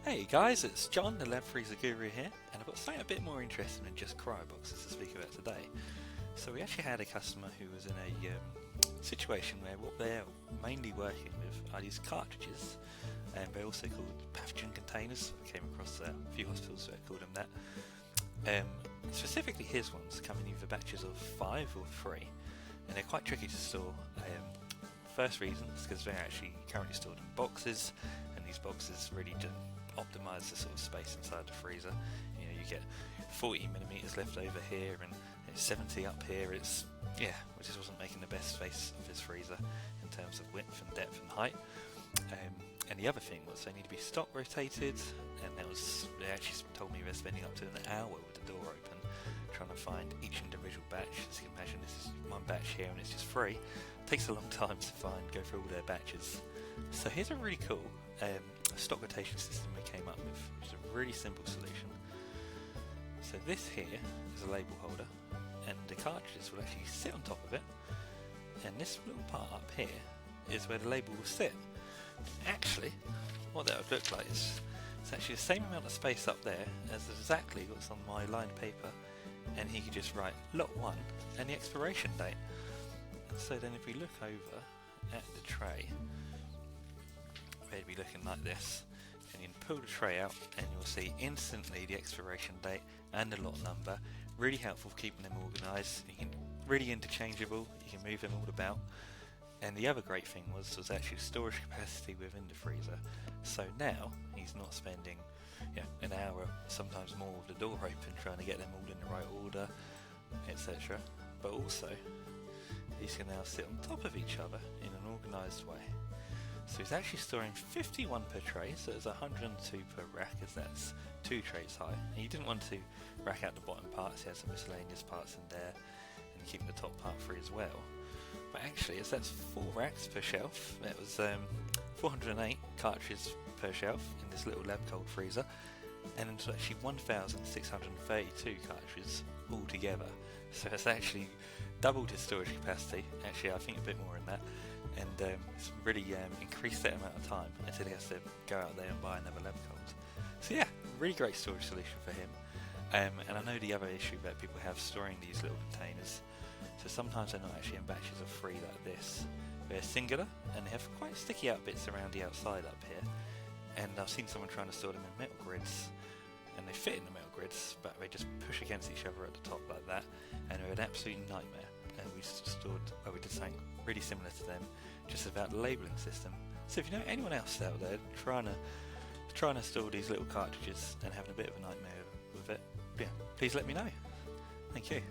Hey guys, it's John, the Lab Freezer Guru here, and I've got something a bit more interesting than just cryo boxes to speak about today. So we actually had a customer who was in a situation where what they're mainly working with are these cartridges, and they're also called pathogen containers. I came across a few hospitals that called them that. Specifically his ones come in either batches of 5 or 3, and they're quite tricky to store. First reason is because they're actually currently stored in boxes, and these boxes really don't optimize the sort of space inside the freezer. You know, you get 40mm left over here and 70 up here. It's which just wasn't making the best space of his freezer in terms of width and depth and height. And the other thing was they need to be stock rotated, and they actually told me they're spending up to an hour with the door open trying to find each individual batch. As you can imagine, this is one batch here and it's just free. It takes a long time to go through all their batches. So here's a really cool stock rotation system we came up with, which is a really simple solution. So this here is a label holder, and the cartridges will actually sit on top of it, and this little part up here is where the label will sit. Actually, what that would look like is it's actually the same amount of space up there as exactly what's on my lined paper, and he could just write lot 1 and the expiration date. And so then if we look over at the tray, they'd be looking like this, and you can pull the tray out and you'll see instantly the expiration date and the lot number. Really helpful for keeping them organised. You can really interchangeable, you can move them all about. And the other great thing was actually storage capacity within the freezer. So now he's not spending an hour, sometimes more, with the door open trying to get them all in the right order, etc. But also these can now sit on top of each other in an organised way. So he's actually storing 51 per tray, so there's 102 per rack, as that's 2 trays high. And you didn't want to rack out the bottom parts, he had some miscellaneous parts in there, and keeping the top part free as well. But actually, as that's 4 racks per shelf, that was 408 cartridges per shelf in this little LabCold freezer, and it's actually 1,632 cartridges altogether. So it's actually doubled his storage capacity, actually I think a bit more in that, and it's really increased that amount of time until he has to go out there and buy another LabCold. So yeah, really great storage solution for him. And I know the other issue that people have storing these little containers, so sometimes they're not actually in batches of 3 like this. They're singular, and they have quite sticky out bits around the outside up here, and I've seen someone trying to store them in metal grids, and they fit in the metal grids, but they just push against each other at the top like that, and they're an absolute nightmare. And we did something really similar to them, just about the labelling system. So if you know anyone else out there trying to store these little cartridges and having a bit of a nightmare with it, please let me know. Thank you.